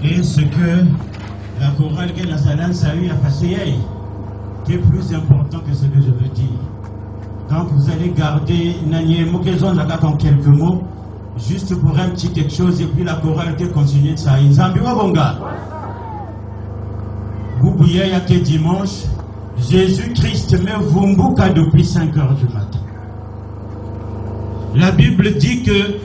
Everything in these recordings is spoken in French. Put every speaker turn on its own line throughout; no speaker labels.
Et ce que la chorale que Nazalance a eu à faire, qui est plus important que ce que je veux dire. Donc vous allez garder Nanié Mokezon en quelques mots, juste pour un petit quelque chose, et puis la chorale qui continue de ça. Nzambi Wabonga. Boubouya Yake dimanche, Jésus-Christ me vumbuka depuis 5 heures du matin. La Bible dit que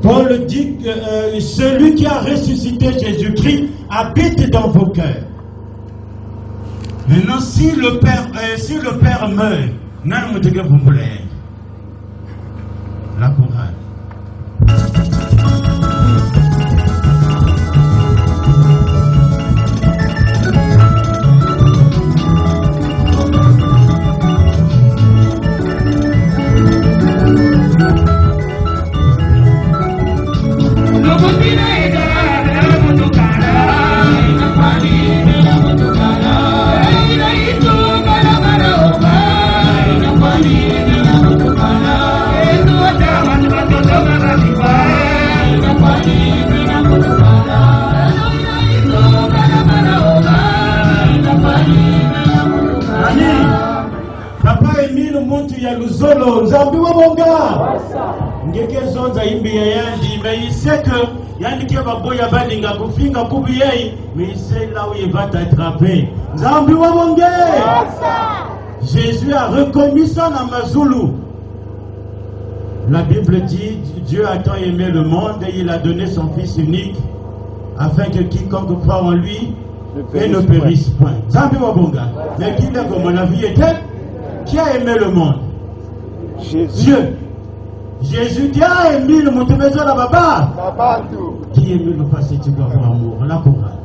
Paul dit que celui qui a ressuscité Jésus-Christ habite dans vos cœurs. Maintenant, si le Père meurt, la chorale. Papa Emile Muntu ya Luzolo, Nzambi Wabonga. Ngeke zonza imbi ya yandi, mais il sait que yandi kia baboya balinga kufinga kubiyei, mais il sait là où il va t'attraper. Nzambi Wabonga. Jésus a reconnu ça dans Mazulu. La Bible dit, Dieu a tant aimé le monde et il a donné son Fils unique afin que quiconque croit en lui et ne périsse point. Nzambi Wabonga. Mais qui est comme la vie était? Qui a aimé le monde?
Jésus.
Dieu. Jésus qui a aimé le monde. Qui aime le passé du amour? La chorale.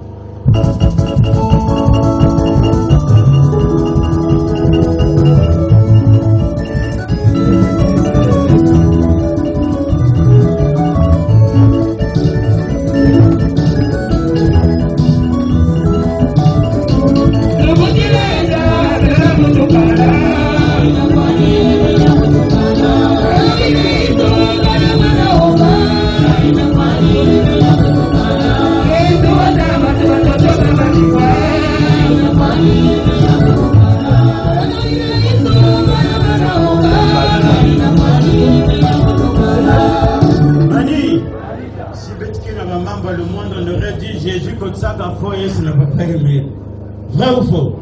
Le monde on aurait dit Jésus comme ça qu'a foyer ce n'est pas aimé. Vrai ou faux?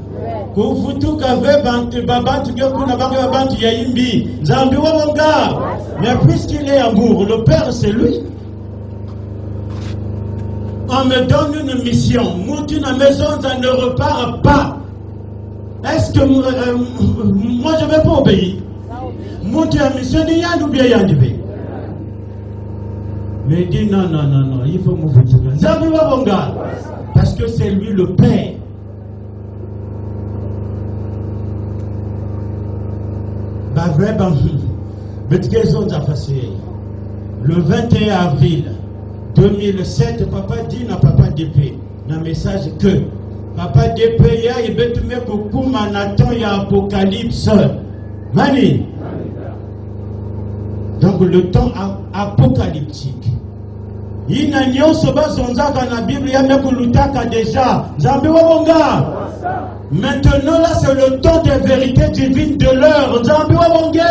Pour vous tout qu'avait babantu que kuna babantu yaimbi Nzambi Wabonga. Mais puisqu'il est amour, le Père c'est lui. On me donne une mission. Monte dans la maison, ça ne repart pas. Est-ce que moi je ne vais pas obéir? Monte à la mission de Yann ou bien Yann. Mais il dit non, il faut me foutre. Nzambi Wabonga. Parce que c'est lui le Père. Le 21 avril 2007, Papa dit na Papa DP, un message que Papa DP ya ibetume kukuma na temps ya apocalypse. Mani. Donc le temps apocalyptique. Il n'a n'y a pas de la Bible, il y a même déjà. Nzambi Wabonga. Maintenant là c'est le temps des vérités divines de l'heure. Nzambi Wabonga.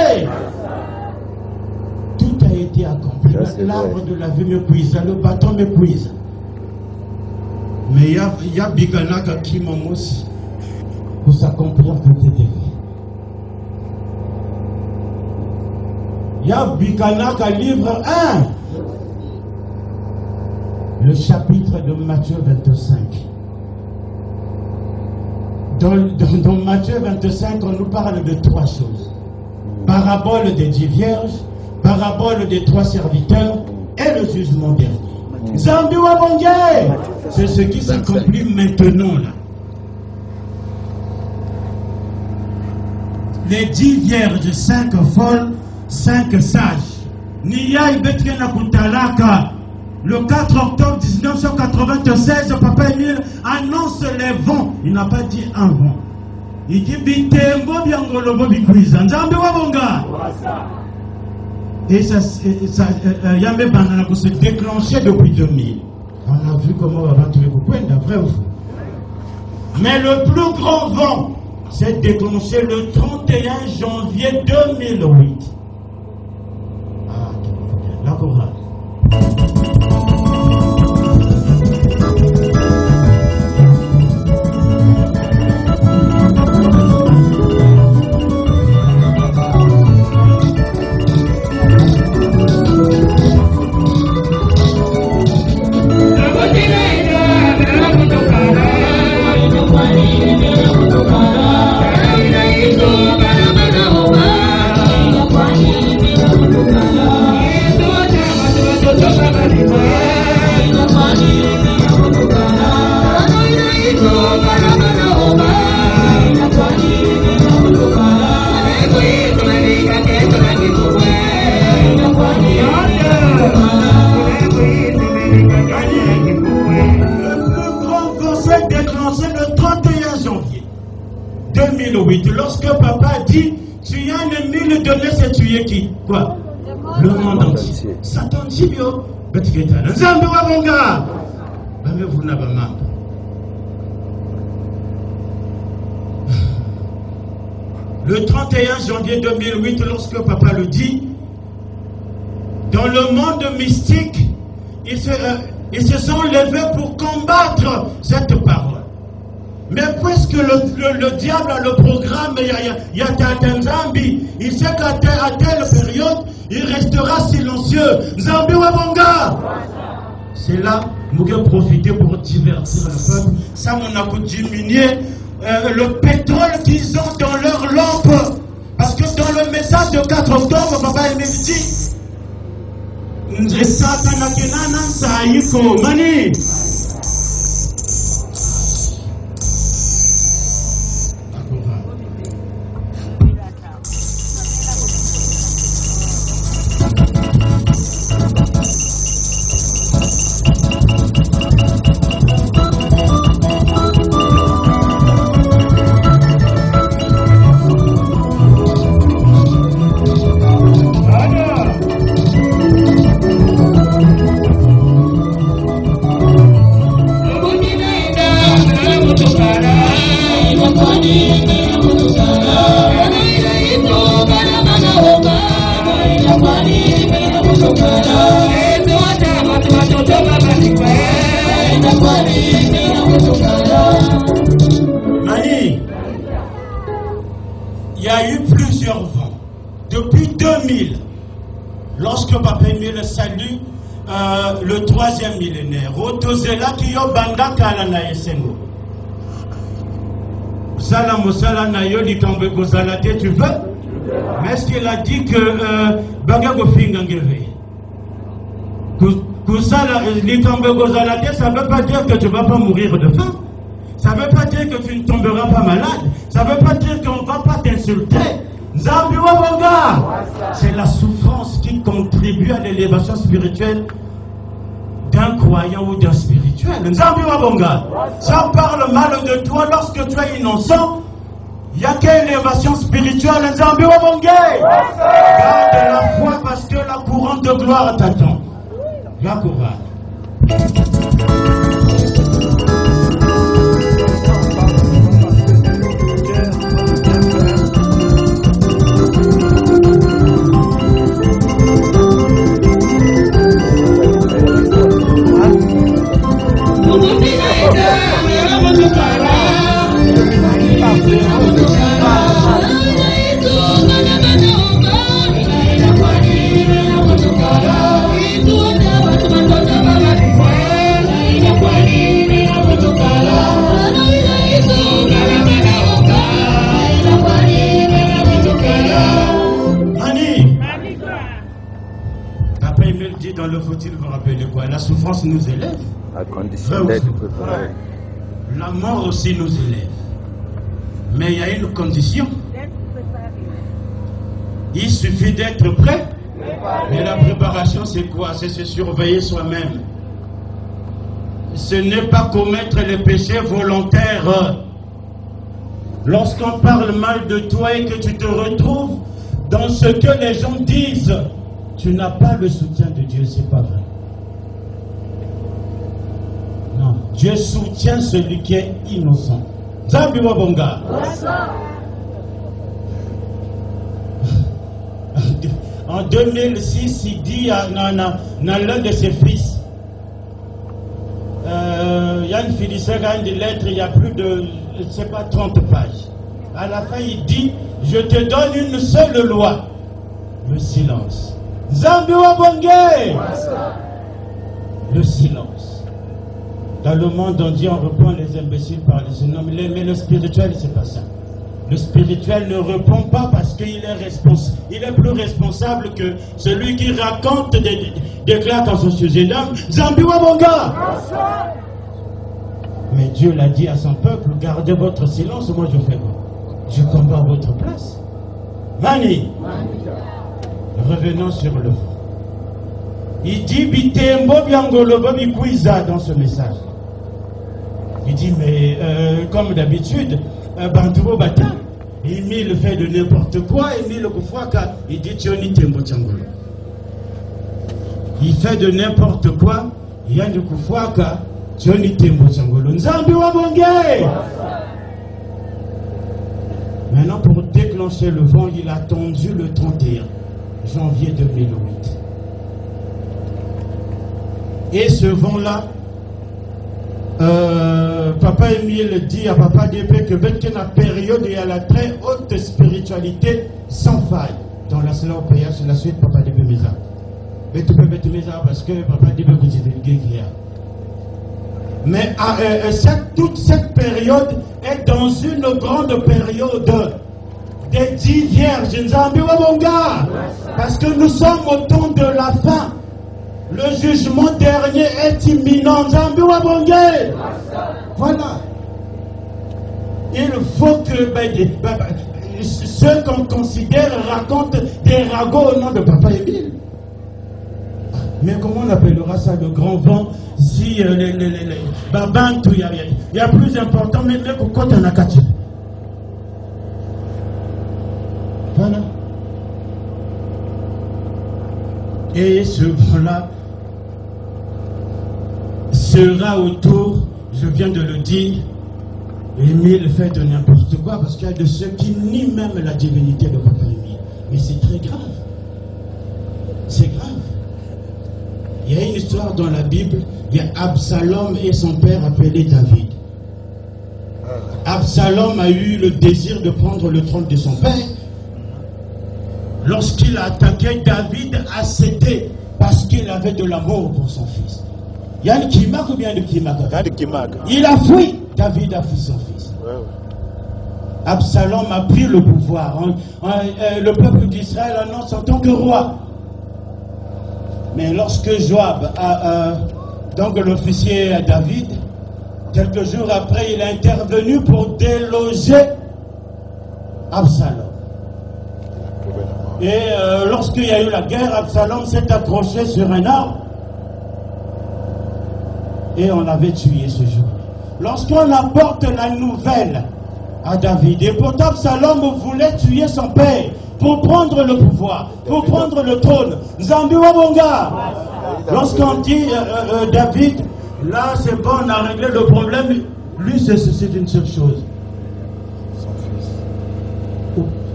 Tout a été accompli. L'arbre de la vie me puise, le bâton me puise. Mais il y a Biganaka qui m'a aussi pour s'accomplir toute cette vie. Il y a Biganaka livre 1. Le chapitre de Matthieu 25. Dans Matthieu 25, on nous parle de 3 choses. Parabole des 10 vierges, parabole des 3 serviteurs et le jugement dernier. Nzambi Wabonga. C'est ce qui s'accomplit maintenant là. Les 10 vierges, 5 folles, 5 sages. Niya ibetre na kutalaka. le 4 octobre 1996, Papa Émile annonce les vents. Il n'a pas dit un vent. Il dit Bitembo Biangolobo Bikuiza. Nzambe Wabonga. Et ça Yambe Banana pour se déclencher depuis 2000. On a vu comment on va trouver beaucoup d'après vous. Mais le plus grand vent s'est déclenché le 31 janvier 2008. Ah, la chorale. Lorsque papa dit, tu as un ennemi, le donner, c'est tuer qui? Quoi? Le monde entier. Satan dit, yo, le 31 janvier 2008, lorsque papa le dit, dans le monde mystique, ils se sont levés pour combattre cette parole. Mais puisque le diable a le programme, il y a Nzambi, il sait qu'à telle période, il restera silencieux. Nzambi Wabonga. C'est là, nous devons profiter pour divertir le peuple. Ça, on a diminué le pétrole qu'ils ont dans leur lampe. Parce que dans le message de 4 octobre, Papa Émile dit, Satan Kenana Saïko Mani. Il y a eu plusieurs vents. Depuis 2000, lorsque Papa Émile salue le 3e millénaire, Otozela Kiyo Banda Kalana Esengo. Sala Mosala Nayo Likambe Gozalate, tu veux? Mais est-ce qu'il a dit que Bagago Fingangere? Kusala Likambe Gozalate, ça ne veut pas dire que tu ne vas pas mourir de faim. Ça ne veut pas dire que tu ne tomberas pas malade. Ça ne veut pas dire qu'on ne va pas t'insulter. Nzambi Wabonga. C'est la souffrance qui contribue à l'élévation spirituelle d'un croyant ou d'un spirituel. Nzambi Wabonga. Ça parle mal de toi lorsque tu es innocent. Il n'y a qu'une élévation spirituelle. Nzambi Wabonga. Garde la foi parce que la couronne de gloire t'attend. La couronne. Dans le faut-il vous rappeler quoi? La souffrance nous élève.
À condition d'être préparé.
La mort aussi nous élève. Mais il y a une condition. Il suffit d'être prêt. Mais la préparation, c'est quoi? C'est se surveiller soi-même. ce n'est pas commettre les péchés volontaires. Lorsqu'on parle mal de toi et que tu te retrouves dans ce que les gens disent, tu n'as pas le soutien de Dieu, c'est pas vrai. Non, Dieu soutient celui qui est innocent. Zambi Wabonga. En 2006, il dit à l'un de ses fils, Yann Philissega a une lettre, il y a plus de, je ne sais pas, 30 pages. À la fin, il dit, je te donne une seule loi, le silence. Zambi Wabonge. Le silence. Dans le monde, on dit, on reprend les imbéciles par les surnoms, mais le spirituel, c'est pas ça. Le spirituel ne répond pas parce qu'il est responsable. Il est plus responsable que celui qui raconte des claques en son sujet. Zambi Wabonga. Mais Dieu l'a dit à son peuple, gardez votre silence, moi je fais quoi? Je combats à votre place. Mani. Revenons sur le fond. Il dit Bitembo Biangolo Bobi Kouiza dans ce message. Il dit, mais comme d'habitude, Bantubo Bata, il fait de n'importe quoi, il Kufwaka, il dit Tioni Tembo Tiangolo. Il fait de n'importe quoi, il y a du Kufwaka, Tioni Tembo Tiangolo. Nzambi Wabonge! Maintenant, pour déclencher le vent, il a attendu le 31 janvier 2008. Et ce vent-là, Papa Émile dit à Papa Dépé que dans la période il y a la très haute spiritualité sans faille dans la salle au pays, c'est la suite Papa Dépé Misa. Mais tu peux mettre Misa parce que Papa Dépé vous dit le guerrier. Mais toute cette période est dans une grande période des 10 vierges. Nzambi Wabonga, parce que nous sommes au temps de la fin. Le jugement dernier est imminent. Nzambi Wabonga. Voilà. Il faut que ceux qu'on considère racontent des ragots au nom de Papa Émile. Mais comment on appellera ça le grand vent si Babantou, il y a plus important, mais le Kokota Nakati. Voilà. Et ce vent-là sera autour, je viens de le dire, Émile fait de n'importe quoi parce qu'il y a de ceux qui nient même la divinité de Papa Émile. Mais c'est très grave. C'est grave. Il y a une histoire dans la Bible, il y a Absalom et son père appelé David. Absalom a eu le désir de prendre le trône de son père. Lorsqu'il a attaqué, David a cédé parce qu'il avait de l'amour pour son fils. Il y a le Kimak ou bien le Kimak? Il a fui. David a fui son fils. Absalom a pris le pouvoir. Le peuple d'Israël annonce en tant que roi. Mais lorsque Joab donc l'officier à David, quelques jours après, il est intervenu pour déloger Absalom. Et lorsqu'il y a eu la guerre, Absalom s'est accroché sur un arbre et on l'avait tué ce jour. Lorsqu'on apporte la nouvelle à David, et pourtant Absalom voulait tuer son père pour prendre le pouvoir, pour prendre le trône. Nzambi Wabonga. Lorsqu'on dit David, là c'est bon, on a réglé le problème, lui c'est une seule chose.
Son fils.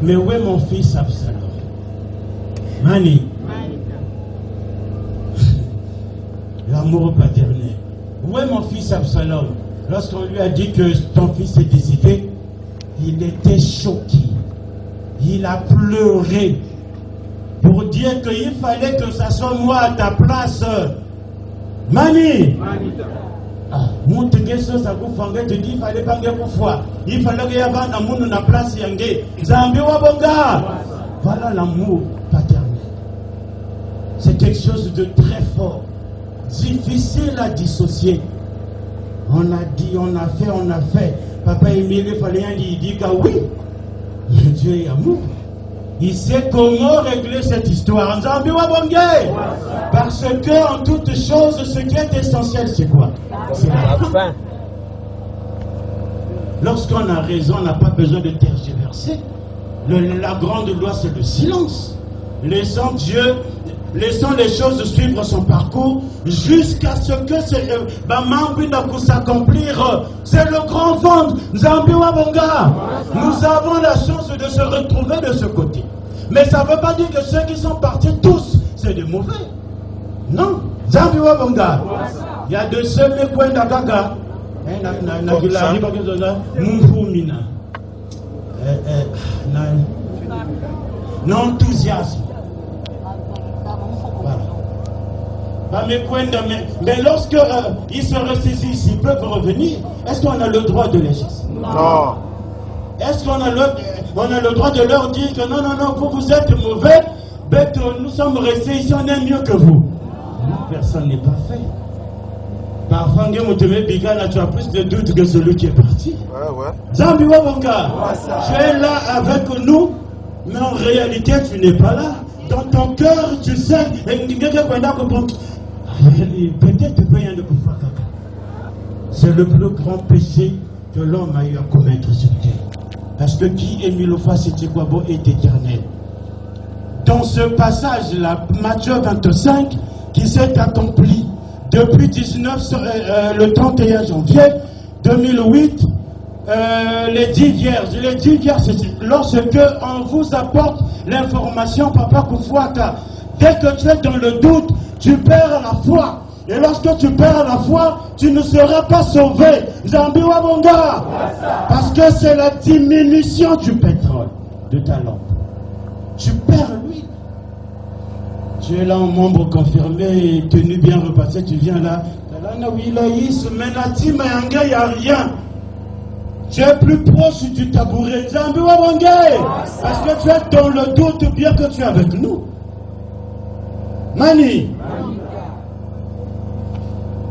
Mais où est mon fils Absalom? Mani. L'amour paternel. Où est mon fils Absalom? Lorsqu'on lui a dit que ton fils est décédé, il était choqué. Il a pleuré pour dire qu'il fallait que ça soit moi à ta place. Mani. Mon tegeso ça vous fangait te dit il fallait pas pour foi. Il fallait qu'il y ait un amour dans la place yangé. Zambi Wabonga. Voilà l'amour paternel. C'est quelque chose de très fort, difficile à dissocier. On a dit, on a fait. Papa Émile, il fallait un dit que oui, Dieu est amour. Il sait comment régler cette histoire. Parce que en toute chose, ce qui est essentiel, c'est quoi? C'est la fin. Lorsqu'on a raison, on n'a pas besoin de tergiverser. La grande loi, c'est le silence. Laissons Dieu, laissons les choses suivre son parcours jusqu'à ce que s'accomplir. C'est le grand vent. Nous avons la chance de se retrouver de ce côté. Mais ça ne veut pas dire que ceux qui sont partis tous, c'est des mauvais. Non. Il y a de ceux qui gaga. L'enthousiasme. Voilà. Mais lorsque ils se ressaisissent, ils peuvent revenir. Est-ce qu'on a le droit de les chasser?
Non.
Est-ce qu'on a le droit de leur dire que non, vous êtes mauvais, mais nous sommes restés ici, on est mieux que vous? Non, personne n'est parfait. Parfois, tu as plus de doutes que celui qui est parti. Zambi Wabonga, tu es là avec nous, mais en réalité, tu n'es pas là. Dans ton cœur, tu sais, peut-être tu peux y aller pour faire caca. C'est le plus grand péché que l'homme a eu à commettre sur terre. Parce que qui est mis le face et Tchekouabo est éternel. Dans ce passage-là, Matthieu 25, qui s'est accompli depuis le 31 janvier 2008, les 10 vierges, c'est lorsque on vous apporte l'information, Papa Koufouaka, dès que tu es dans le doute, tu perds la foi. Et lorsque tu perds la foi, tu ne seras pas sauvé. Zambi Wabonga. Parce que c'est la diminution du pétrole de ta lampe. Tu perds l'huile. Tu es là en membre confirmé, tenu bien repassé, tu viens là. Mais la team il n'y a rien. Tu es plus proche du tabouret. Zambi Wabonga. Parce que tu es dans le doute bien que tu es avec nous. Mani.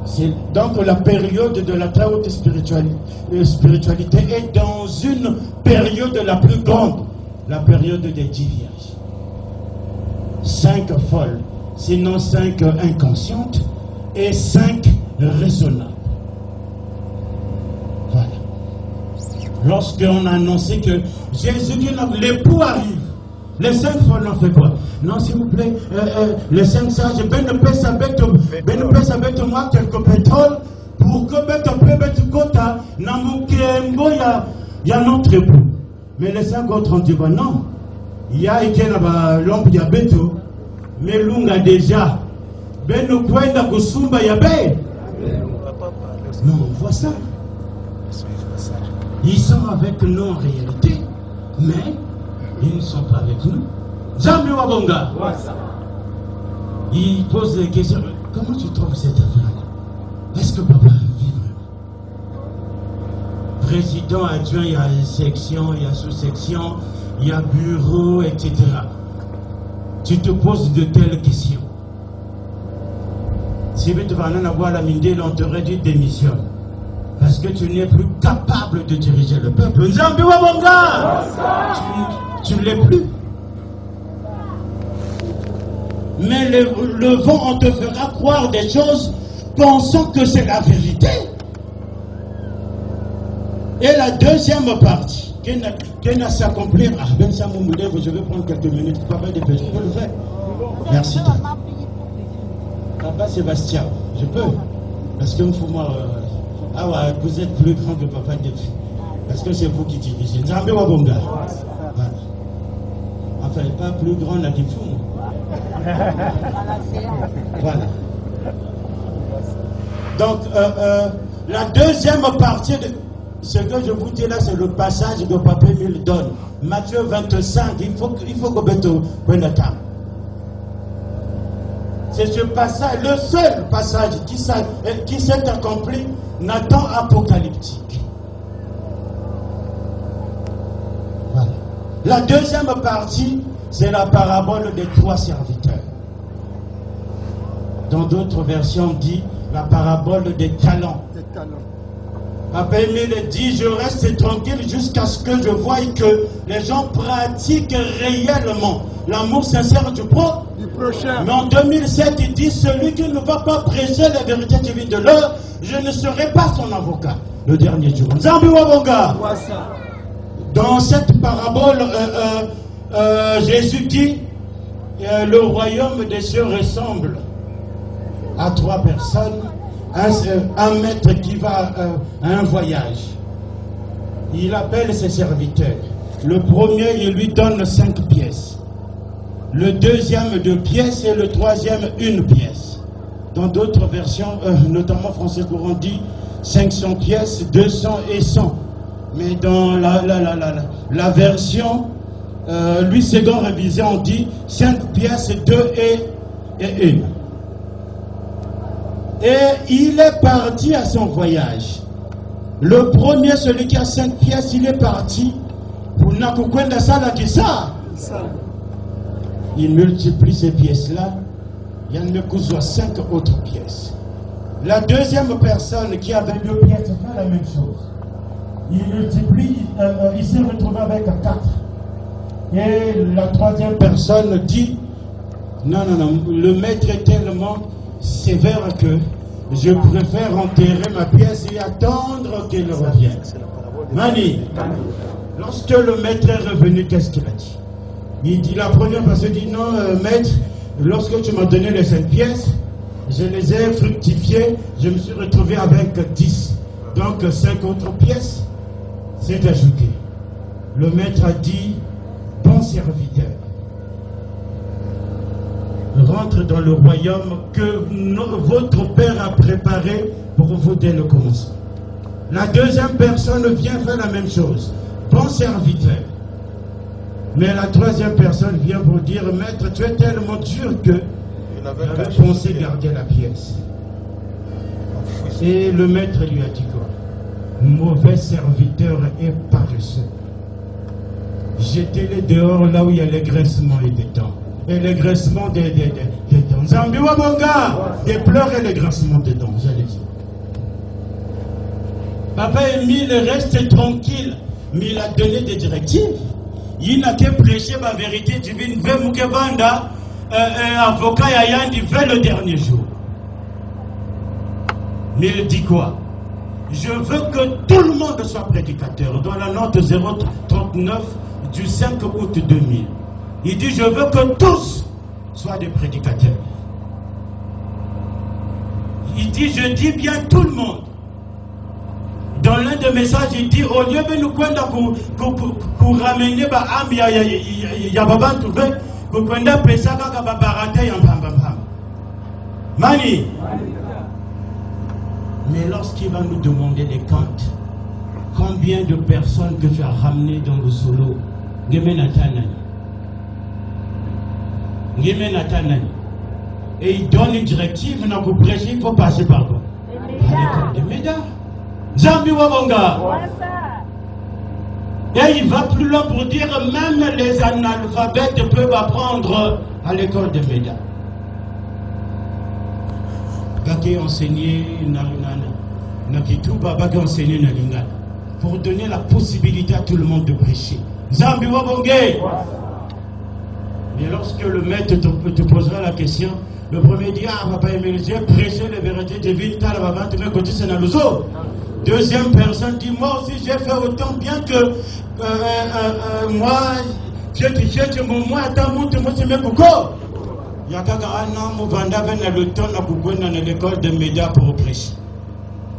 C'est donc la période de la très haute spiritualité est dans une période la plus grande, la période des 10 vierges. 5 folles, sinon 5 inconscientes et 5 raisonnables. Voilà. Lorsqu'on a annoncé que Jésus dit l'époux arrive, les 5 folles n'ont fait quoi? Non, s'il vous plaît, les 5 sages, moi quelques pétrole pour que kota il y a notre époux. Mais les 5 autres ont dit non, il y a l'ombre de Beto, mais l'unga déjà, non, on voit ça. Ils sont avec nous en réalité, mais ils ne sont pas avec nous. Zambi Wabonga. Il pose des questions. Comment tu trouves cette affaire-là? Est-ce que papa vit vraiment? Président, adjoint, il y a une section, il y a sous-section, il y a bureau, etc. Tu te poses de telles questions. Si tu vas en avoir la mine, on t'aurait dit démissionne. Parce que tu n'es plus capable de diriger le peuple. Zambi Wabonga. Tu ne l'es plus. Mais le vent, on te fera croire des choses pensant que c'est la vérité. Et la deuxième partie, qui n'a s'accomplir. Ah, Ben Samoumoudé, je vais prendre quelques minutes pour pas faire des péchés. Je peux le faire. Merci. Papa Sébastien, je peux. Parce que moi, vous êtes plus grand que Papa Défi. Parce que c'est vous qui dirigez. Nzambe Wabonga. Voilà. Enfin, pas plus grand là qu'il faut. Voilà. Donc, la deuxième partie de ce que je vous dis là, c'est le passage que Papa Mille donne. Matthieu 25, il faut que Beto prenne le temps. C'est ce passage, le seul passage qui s'est accompli, Nathan apocalyptique. Voilà. La deuxième partie, c'est la parabole des 3 serviteurs. Dans d'autres versions, on dit la parabole des talents. Papa Émile dit, je reste tranquille jusqu'à ce que je voie que les gens pratiquent réellement l'amour sincère du prochain. Mais en 2007, il dit, celui qui ne va pas prêcher la vérité divine de l'heure, je ne serai pas son avocat. Le dernier jour. Dans cette parabole, Jésus dit, le royaume des cieux ressemble à 3 personnes. Un maître qui va à un voyage. Il appelle ses serviteurs. Le premier, il lui donne 5 pièces. Le deuxième 2 pièces et le troisième 1 pièce. Dans d'autres versions, notamment français courant dit 500 pièces, 200 et 100. Mais dans la version Louis II révisée, on dit 5 pièces, 2 et 1. Et il est parti à son voyage. Le premier, celui qui a 5 pièces, il est parti pour Nakukwenda Salakisa. Il multiplie ces pièces-là. Il y en a 5 autres pièces. La deuxième personne qui avait 2 pièces fait la même chose. Il multiplie, il s'est retrouvé avec 4. Et la troisième personne dit, non, le maître est tellement sévère que je préfère enterrer ma pièce et attendre qu'elle revienne. Mani, lorsque le maître est revenu, qu'est-ce qu'il a dit? Il dit, la première personne dit, non, maître, lorsque tu m'as donné les 5 pièces, je les ai fructifiées, je me suis retrouvé avec 10. Donc 5 autres pièces s'est ajouté. Le maître a dit, bon serviteur, rentre dans le royaume que votre Père a préparé pour vous dès le commencement. La deuxième personne vient faire la même chose. Bon serviteur. Mais la troisième personne vient vous dire, maître, tu es tellement dur que j'avais pensé garder la pièce. Et le maître lui a dit quoi? Mauvais serviteur et paresseux. Jetez-les dehors là où il y a les graissements et des dents. Et les graissements des dents. Zambiwa Bonga, des pleurs et les graissements des dents, j'allais dire. Papa Émile reste tranquille, mais il a donné des directives. Il n'a qu'à prêcher ma vérité divine. Ve Mukebanda, avocat Yayandi, veut le dernier jour. Mais il dit quoi? Je veux que tout le monde soit prédicateur. Dans la note 039 du 5 août 2000. Il dit, je veux que tous soient des prédicateurs. Il dit, je dis bien tout le monde. Dans l'un des messages, il dit, au lieu de nous pour ramener l'âme, il y a Baba Touvé, pour qu'on a Pesaka Kababarate Yampambam. Mani. Mais lorsqu'il va nous demander des comptes, combien de personnes que tu as ramenées dans le solo, et il donne une directive, pour prêcher, il faut passer par quoi? Par l'école de Méda. Zambi Wabonga. Et il va plus loin pour dire même les analphabètes peuvent apprendre à l'école de Méda. Gaki enseigné Nakituba, Baki enseigné Nalinga. Pour donner la possibilité à tout le monde de prêcher. Zambi Wabonga. Et lorsque le maître te posera la question, le premier dit, ah, papa Émile, j'ai prêché les vérités divines, t'as la maman, tu me côté, c'est dans le zoo. Deuxième personne dit, moi aussi j'ai fait autant bien que moi, j'ai mon moi, attends, moi, c'est mes coucou. Il y a qu'un an, mon vanda vient le temps dans l'école de médias pour prêcher.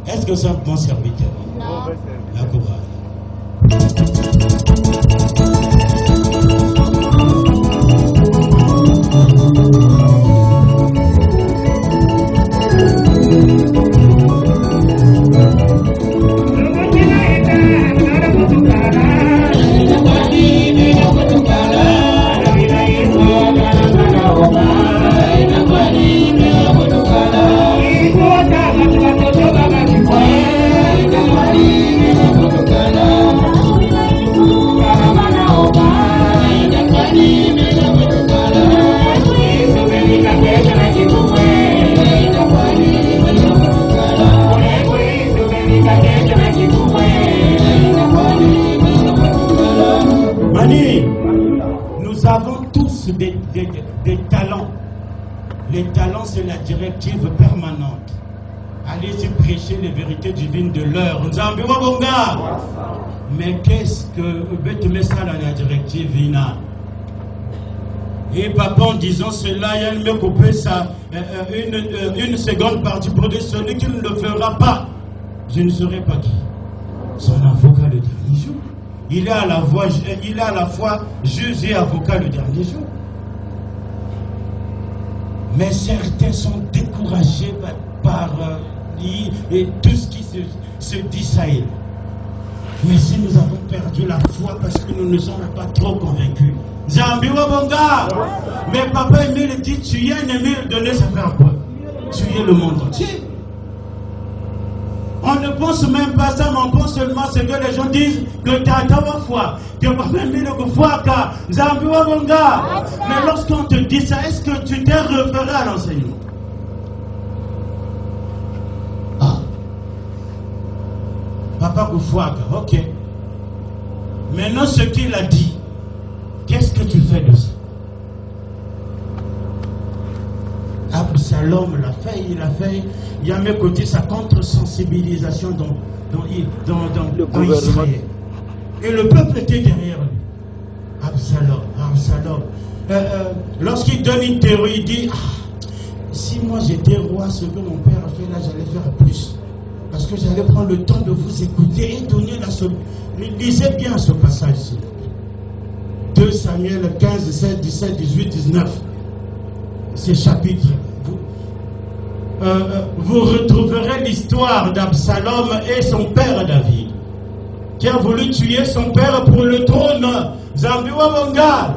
Est-ce que c'est un bon serviteur?
Non.
D'accord. des talents. Les talents, c'est la directive permanente. Allez-y prêcher les vérités divines de l'heure. Mais qu'est-ce que Beth met ça dans la directive Vina? Et papa, en disant cela, il me coupé ça une seconde partie pour dire celui qui ne le fera pas, je ne saurais pas qui. Son avocat le dernier jour. Il est à la fois juge et avocat le dernier jour. Mais certains sont découragés par et tout ce qui se dit ça et là. Mais si nous avons perdu la foi parce que nous ne sommes pas trop convaincus. Zambiwa Bonga! Mais papa Emile dit, tu es un Emile, donner ça faire quoi? Tu es le monde entier. On ne pense même pas ça, mais on pense seulement ce que les gens disent, que tu as ta foi, que papa Emile a foi, que Zambiwa Bonga! Mais lorsqu'on te dit ça, est-ce que tu t'es référé à l'enseignement? Papa Koufouaga, ok. Maintenant, ce qu'il a dit, qu'est-ce que tu fais de ça? Absalom l'a fait, il y a mes côtés sa contre-sensibilisation dans Israël. Et le peuple était derrière lui. Absalom. Lorsqu'il donne une théorie, il dit, si moi j'étais roi, ce que mon père a fait là, j'allais faire plus. Parce que j'allais prendre le temps de vous écouter et donner la solution. Lisez bien ce passage-ci. 2 Samuel 15, 17, 17, 18, 19. Ces chapitres. Vous retrouverez l'histoire d'Absalom et son père David, qui a voulu tuer son père pour le trône. Zambiwa Bonga.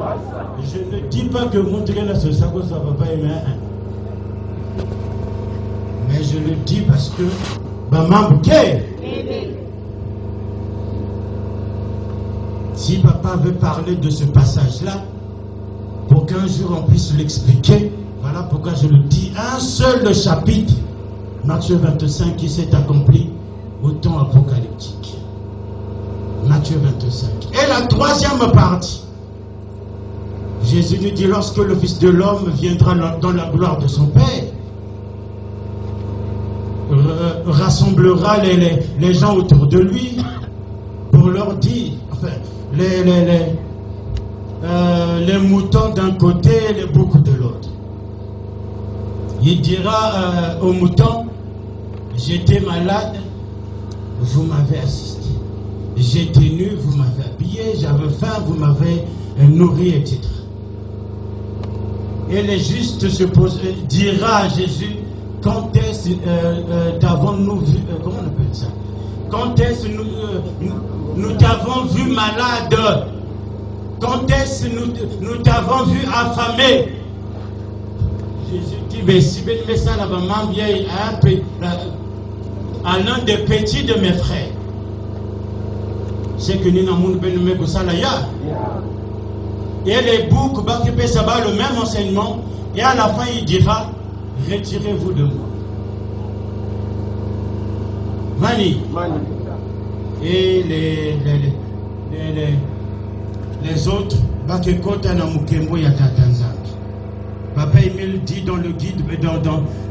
Je ne dis pas que Montrena ce saco, ça va pas aimer. Mais je le dis parce que si papa veut parler de ce passage-là, pour qu'un jour on puisse l'expliquer, voilà pourquoi je le dis. Un seul chapitre, Matthieu 25, qui s'est accompli au temps apocalyptique. Matthieu 25. Et la troisième partie, Jésus nous dit, lorsque le Fils de l'homme viendra dans la gloire de son Père, rassemblera les gens autour de lui pour leur dire, enfin, les moutons d'un côté et les boucs de l'autre. Il dira aux moutons, j'étais malade, vous m'avez assisté. J'étais nu, vous m'avez habillé. J'avais faim, vous m'avez nourri, etc. Et les justes dira à Jésus, quand est-ce t'avons-nous vu, comment on appelle ça? Quand est-ce nous t'avons vu malade? Quand est-ce nous t'avons vu affamé? Jésus dit, mais si ben ça la maman vieille à l'un des petits de mes frères, c'est que nous n'avons pas nommé que ça là. Et les boucs, le même enseignement, et à la fin il dira, retirez-vous de moi. Mani. Et les autres, Bakekota na Mukembo ya Katanzaki. Papa Emile dit dans le guide,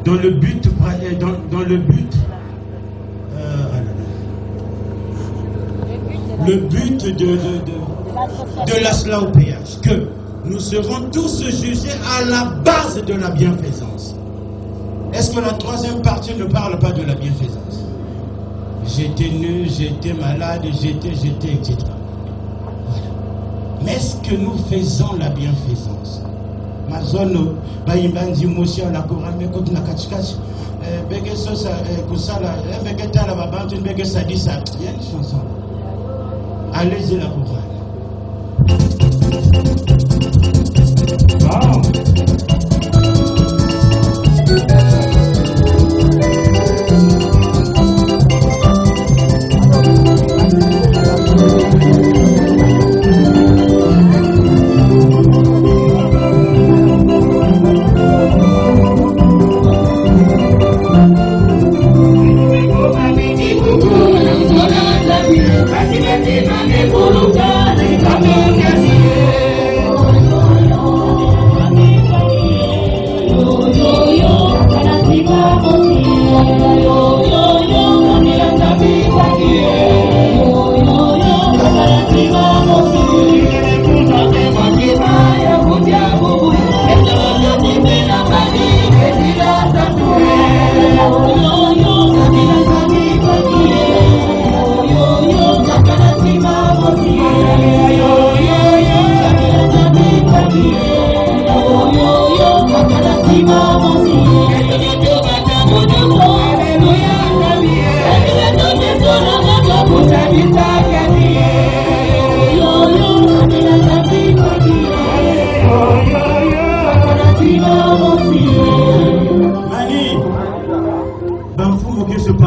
dans le but, le but de la au péage, que nous serons tous jugés à la base de la bienfaisance. Est-ce que la troisième partie ne parle pas de la bienfaisance? J'étais nu, j'étais malade, j'étais, etc. Voilà. Mais est-ce que nous faisons la bienfaisance? Ma zone, Baïmbandi, Mosia, la Coran, Mekot, Nakachkach, Begesosa, Kusala, Beketala, Babantu, Begesadisa. Il y a une chanson. Allez-y la Coran. Wow.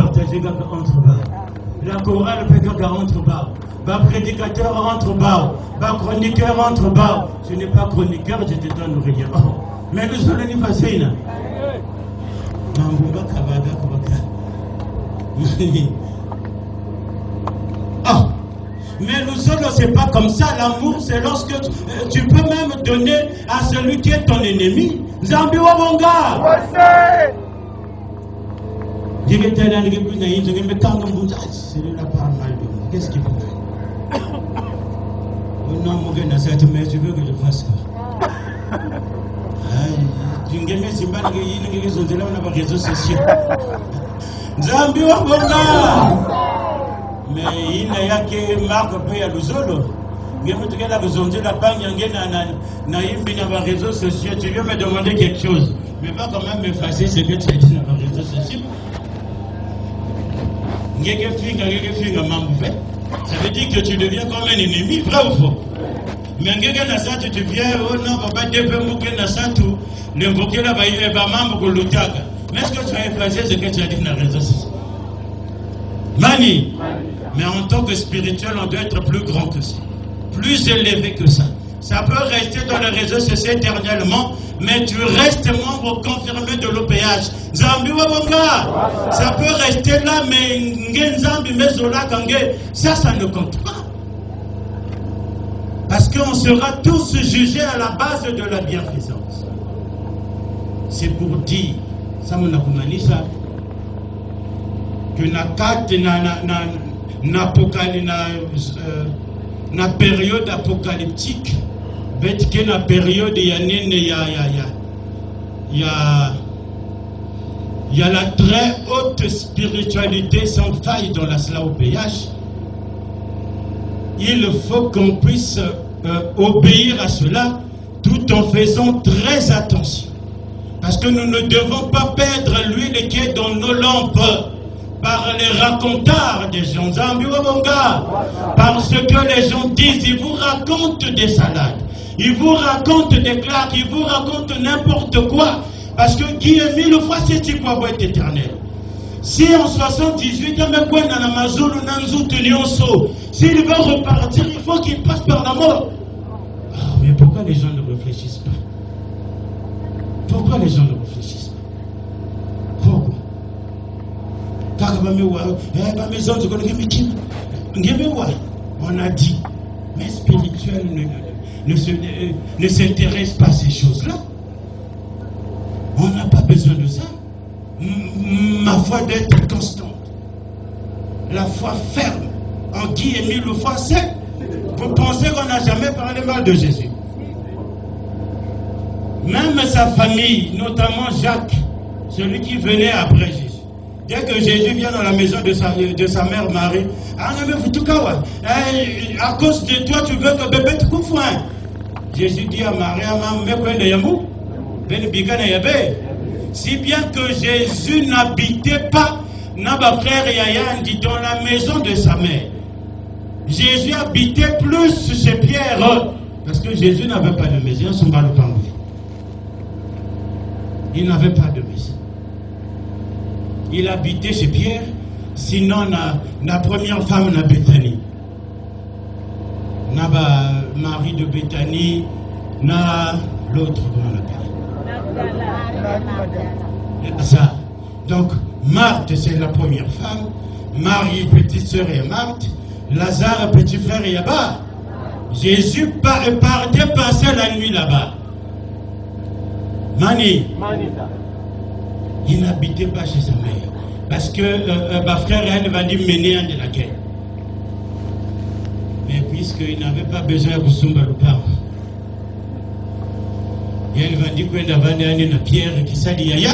partager entre bas. La chorale peut entre bas. Le prédicateur entre bas. Le chroniqueur entre bas. Ce n'est pas chroniqueur, je te donne rien. Oh. Mais nous sommes les facile. Oh. Mais nous autres, c'est pas comme ça. L'amour, c'est lorsque tu peux même donner à celui qui est ton ennemi. Zambi wa bonga. Qu'est-ce qu'il faut faire? Non, mon gars, mais tu veux que je fasse quoi? Tu me dis, c'est pas que ils ont dit là, on a des réseaux sociaux. Zambi wa bonga. Mais il n'y a que Marc Péa Luzolo. Mais tu as besoin de la banque, dans les réseaux sociaux. Tu viens me demander quelque chose. Mais pas quand même m'effacer ce que tu as dit dans les réseaux sociaux. Ça veut dire que tu deviens comme un ennemi, vrai ou faux? Mais tu viens, oh non, papa, tu peux l'invoquer là-bas, il va m'emmener l'outaka. Mais est-ce que tu as effacé ce que tu as dit dans les réseaux sociaux? Mani. Mais en tant que spirituel, on doit être plus grand que ça, plus élevé que ça. Ça peut rester dans les réseaux sociaux éternellement, mais tu restes membre confirmé de l'OPH. Zambi Wabonga, ça peut rester là, mais Zambi Mezola Kange, ça ne compte pas. Parce qu'on sera tous jugés à la base de la bienfaisance. C'est pour dire, ça m'a ça, que na période apocalyptique, que na période il y a la très haute spiritualité sans faille dans la SLAOPH. Il faut qu'on puisse obéir à cela tout en faisant très attention. Parce que nous ne devons pas perdre l'huile qui est dans nos lampes par les racontars des gens. Parce que les gens disent, ils vous racontent des salades, ils vous racontent des claques, ils vous racontent n'importe quoi. Parce que Guy est 1000 fois c'est tu quoi être éternel. Si en 78, s'il veut repartir, il faut qu'il passe par la mort. Ah, mais pourquoi les gens ne réfléchissent pas? Pourquoi les gens ne réfléchissent pas? Pourquoi? On a dit, mais spirituel ne s'intéresse pas à ces choses-là. On n'a pas besoin de ça. Ma foi doit être constante. La foi ferme. En qui est 1000 fois c'est. Vous pensez qu'on n'a jamais parlé mal de Jésus? Même sa famille, notamment Jacques, celui qui venait après Jésus. Dès que Jésus vient dans la maison de sa mère Marie, à cause de toi, tu veux que bébé te coupe. Jésus dit à Marie, si bien que Jésus n'habitait pas dans la maison de sa mère. Jésus habitait plus chez Pierre, parce que Jésus n'avait pas de maison, il n'avait pas de maison. Il habitait chez Pierre, sinon la première femme na Béthanie. Marie de Béthanie, l'autre, comment on appelle ça. Donc, Marthe, c'est la première femme. Marie, petite sœur, et Marthe. Lazare, petit frère, et là-bas. Jésus partait passer la nuit là-bas. Il n'habitait pas chez sa mère. Parce que ma frère elle va dire mener de la guerre. Mais puisqu'il n'avait pas besoin de Soumba le parent. Et elle va dire qu'il avait une pierre qui s'est dit Yaya.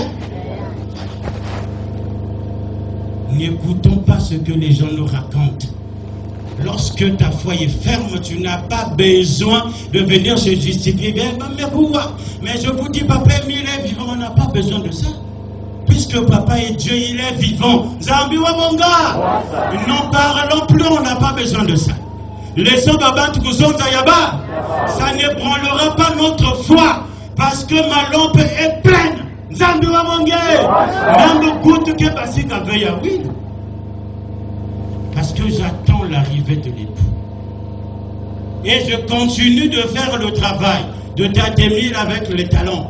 N'écoutons pas ce que les gens nous racontent. Lorsque ta foi est ferme, tu n'as pas besoin de venir se justifier. Mais pourquoi? Mais je vous dis, papa, il est vivant, on n'a pas besoin de ça. Puisque papa est Dieu, il est vivant. Zambi Wabonga. N'en parlons plus, on n'a pas besoin de ça. Les Sobabantu Kuzonzayaba, ça n'ébranlera pas notre foi. Parce que ma lampe est pleine. Zambi Wabonga. Même le goutte que Basika veille à oui. Parce que j'attends l'arrivée de l'époux. Et je continue de faire le travail, de t'atteindre avec les talents.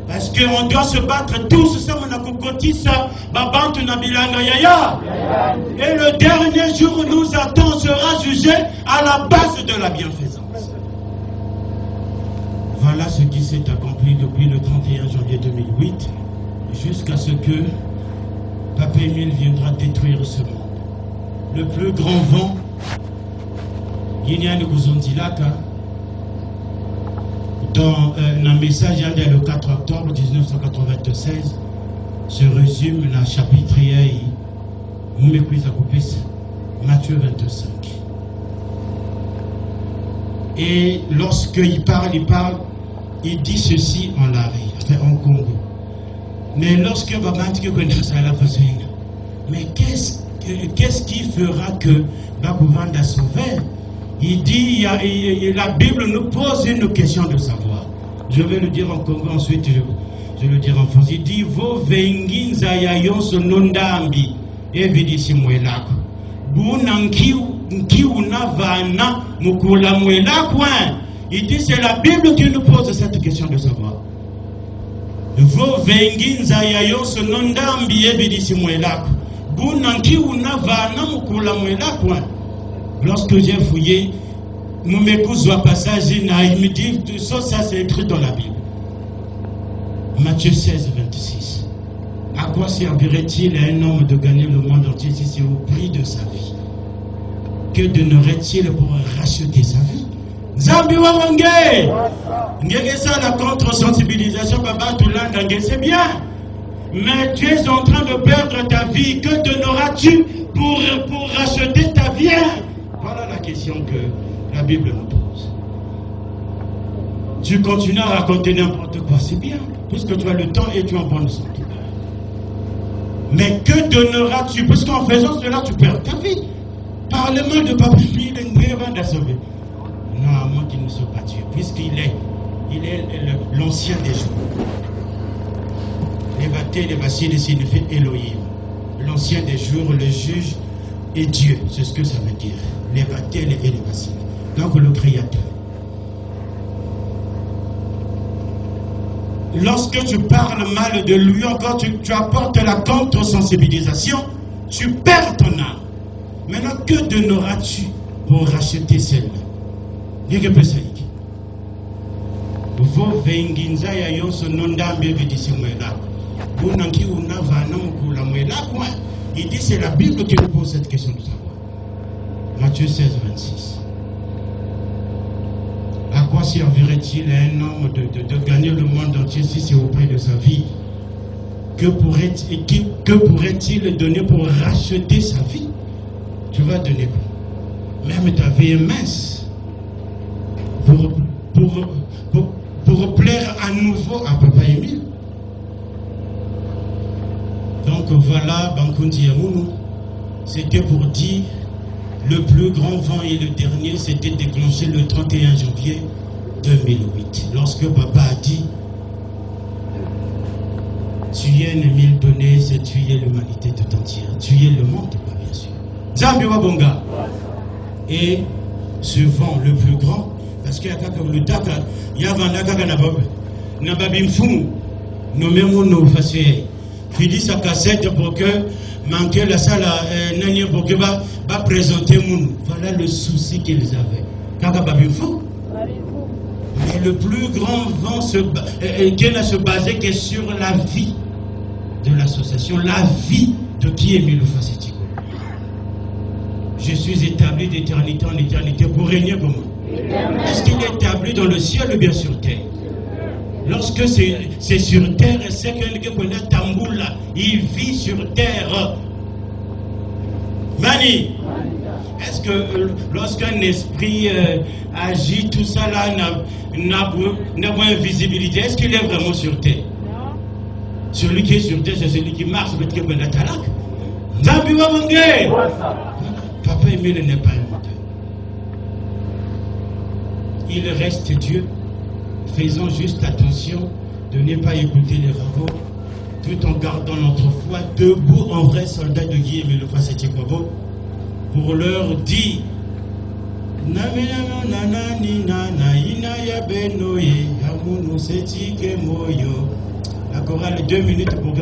Parce qu'on doit se battre tous, ça on a kokoti ça, babantu na bilanga yaya. Et le dernier jour nous attend sera jugé à la base de la bienfaisance. Voilà ce qui s'est accompli depuis le 31 janvier 2008, jusqu'à ce que Papa Émile viendra détruire ce monde. Le plus grand vent, Yiniani Kuzondilaka, dans un message le 4 octobre 1996, se résume le chapitre Matthieu 25. Et lorsqu'il parle, il dit ceci en Lari, en Congo. Mais lorsque Babanti connaît ça la façon, mais qu'est-ce qui fera que Bakouvanda sauver? Il dit, la Bible nous pose une question de savoir. Je vais le dire en Congo, ensuite je vais le dire en français. Il dit, Vo vengi nzayayon sonondambi, evidisi mwelako. Buna nkiu navana mukula mwelako. Il dit, c'est la Bible qui nous pose cette question de savoir. Vo vengi nzayayon sonondambi, evidisi mwelako. Buna nkiu navana mukula mwelako. Lorsque j'ai fouillé, mon épouse voit passage, il me dit, tout ça, c'est écrit dans la Bible. Matthieu 16, 26. À quoi servirait-il à un homme de gagner le monde entier si c'est au prix de sa vie? Que donnerait-il pour racheter sa vie? Zambi Wawangé! Ça, la contre-sensibilisation, Baba Toulandangé, c'est bien. Mais tu es en train de perdre ta vie. Que donneras-tu pour racheter ta vie? Voilà la question que la Bible nous pose. Tu continues à raconter n'importe quoi, c'est bien, puisque tu as le temps et tu es en bonne santé. Mais que donneras-tu? Parce qu'en faisant cela, tu perds ta vie. Parlement de Papa Émile va sauver. Non, à moins qu'il ne soit pas Dieu, puisqu'il est l'ancien des jours. L'évaté, les vaciles, signifie Elohim. L'ancien des jours, le juge et Dieu, c'est ce que ça veut dire. Les vatels et les vaciles. Donc le Créateur. Lorsque tu parles mal de lui, encore tu apportes la contre-sensibilisation, tu perds ton âme. Maintenant, que donneras-tu pour racheter celle-là? Vo venginza ya yonso nondambe vidisi mwela. Bunanki unava namukula mwela kwa. Il dit c'est la Bible qui nous pose cette question de savoir. Matthieu 16, 26. À quoi servirait-il à un homme de gagner le monde entier si c'est au prix de sa vie? Que pourrait-il donner pour racheter sa vie? Tu vas donner même ta vie est mince pour plaire à nouveau à Papa Émile. Donc voilà, Bankundi Yamounou, c'était pour dire le plus grand vent et le dernier s'était déclenché le 31 janvier 2008. Lorsque Papa a dit, tuer Émile donné, c'est tuer l'humanité tout entière, tuer le monde, bien sûr. Zambi Wabonga. Et ce vent le plus grand, parce qu'il y a comme le Dakar, il y a un Dakar Nababimfou, nous mêmes nos faciès. Fili sa cassette pour que manquer la salle pour que va présenter moun. Voilà le souci qu'ils avaient. Mais le plus grand vent qui ne se basait que sur la vie de l'association, la vie de qui est Émile Fassetiko. Je suis établi d'éternité en éternité pour régner comme moi. Est-ce qu'il est établi dans le ciel ou bien sur terre? Lorsque c'est sur terre, c'est quelqu'un qui a Tamboula, il vit sur terre. Mani, est-ce que lorsqu'un esprit agit, tout ça là n'a pas une visibilité? Est-ce qu'il est vraiment sur terre? Non. Celui qui est sur terre, c'est celui qui marche, mais qui est dans la talak. Papa Émile n'est pas un menteur. Il reste Dieu. Faisons juste attention de ne pas écouter les ragots, tout en gardant notre foi debout en vrai soldat de Guy Émile Fassetiko. pour leur dire la chorale 2 minutes pour que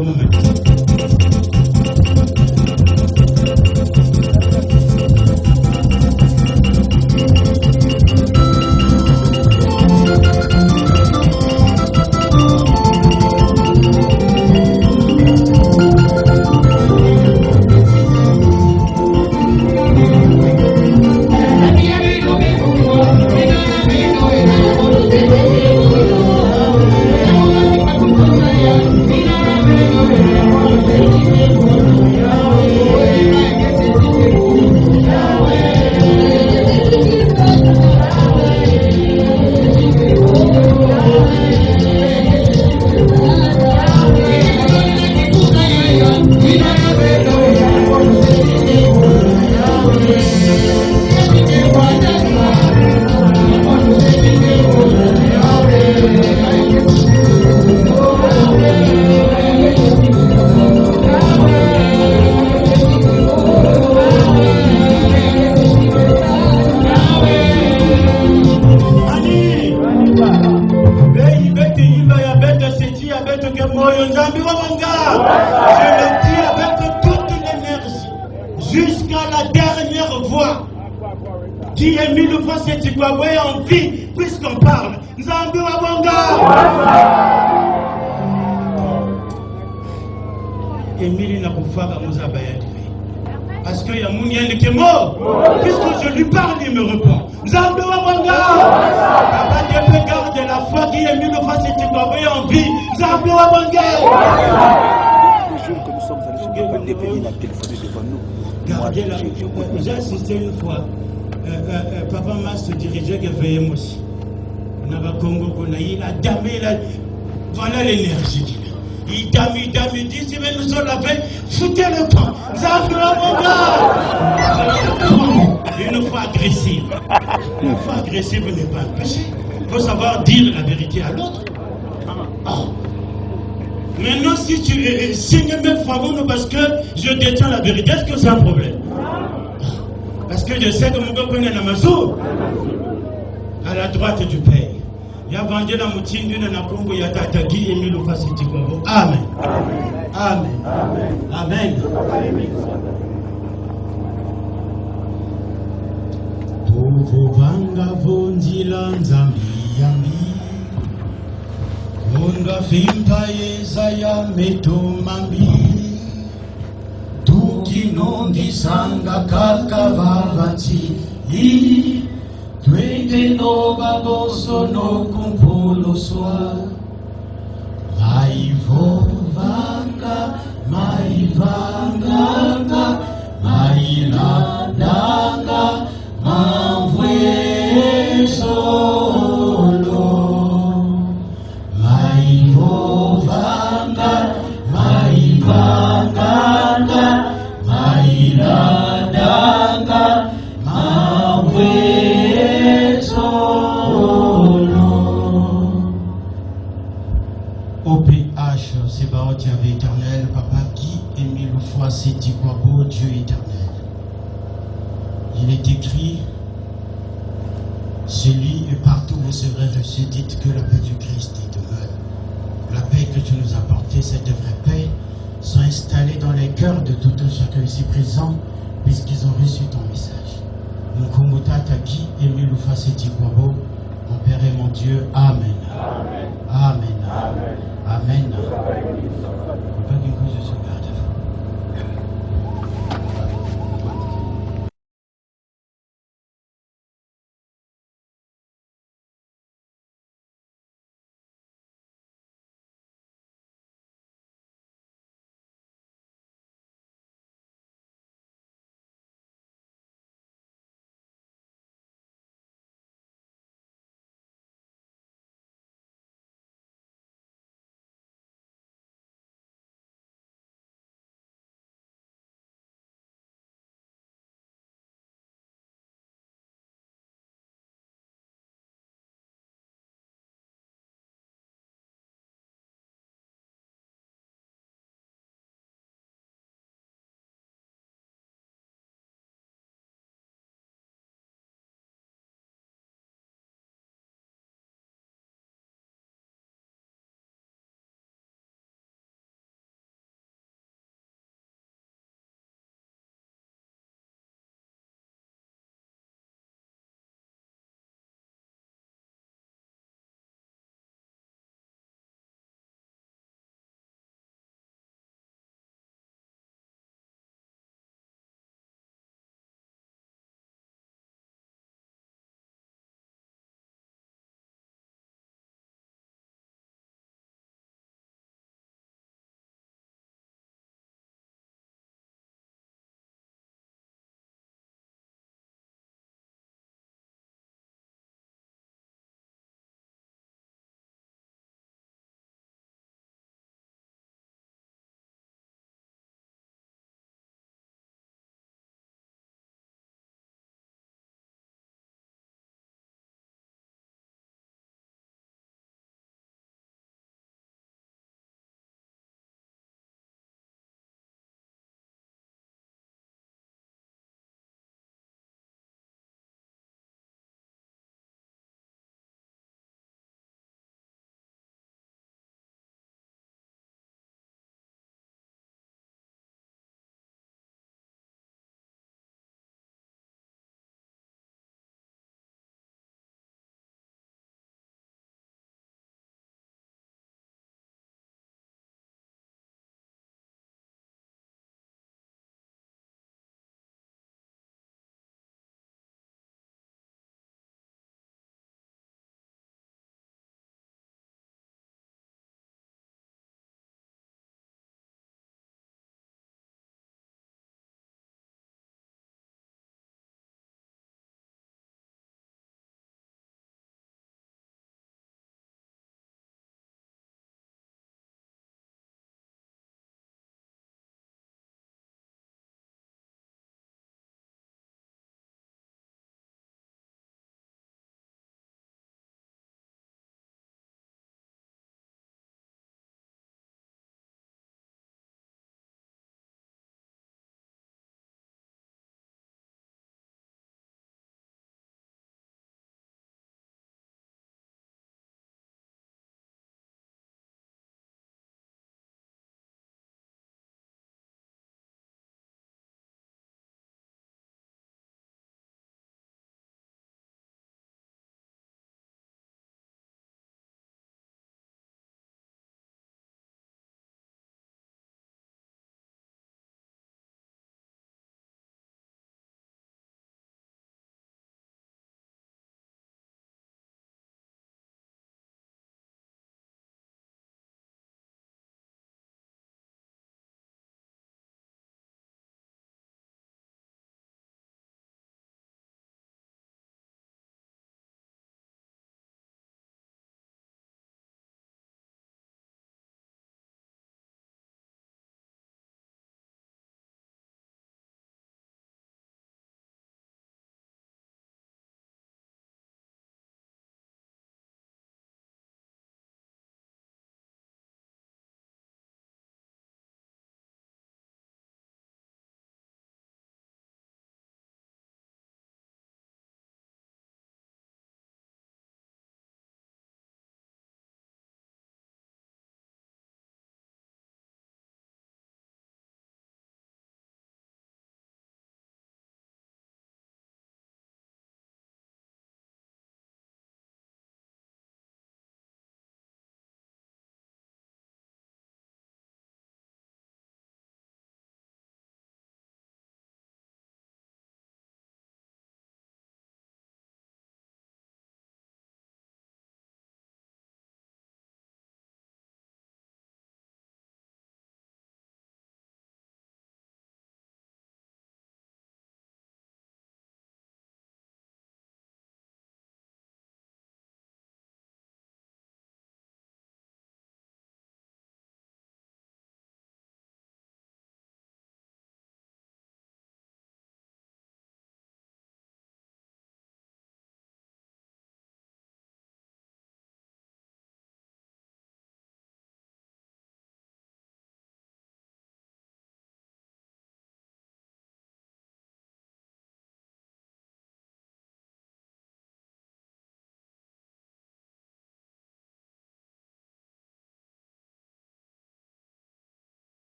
jusqu'à la dernière voix qui est mis le fois cette quoi en vie puisqu'on parle. Nzambi wa bonga. Emile n'a pas fait Mozaba parce qu'il y a mon yann qui est mort. Puisque je lui parle, il me répond. Nzambi wa bonga. Papa Dieu garde la foi qui est mis le fois cette quoi en vie. Nzambi wa bonga.
Les jours que nous sommes allés sur le pays, il a téléphoné devant nous.
Gardez la. J'ai assisté une fois. Papa m'a se dirigeait que veillez aussi. On a Congo, il a damé, voilà l'énergie qu'il a. Il dame, il dit, si nous sommes là, foutez le camp. Une fois agressive. Une fois agressive n'est pas un péché. Il faut savoir dire la vérité à l'autre. Maintenant, si tu signes même faveur parce que je détiens la vérité, est-ce que c'est un problème? Parce que je sais que mon gars connaît la maison à la droite du Père. Il y a vendu la moutine d'une Congo, il y a Tatagi et Milo Faciti Congo. Amen. Amen. Amen. Pour vanga vondila nzambi yambi. Munga fimpa yezaya metomambi. Tukinombi sanga kakavavati. Twende no baboso no kumpolo soa. Maivovanga, maivanganga, mailandanga, mamvwe solo. Maivovanga, maivanganga, mailandanga, mamvwe OPH, c'est Baroth Yahvé éternel, Papa qui aimait le foi, c'est dit quoi beau Dieu éternel. Il est écrit, celui et partout où c'est vrai, je dites que la paix du Christ y demeure. La paix que tu nous as apportée, cette vraie paix, sont installées dans les cœurs de tout un chacun ici présent, puisqu'ils ont reçu ton message. Mon Komutata qui aimait le foi, c'est dit quoi beau, mon Père et mon Dieu, Amen. Amen. Amen. Amen. Amen.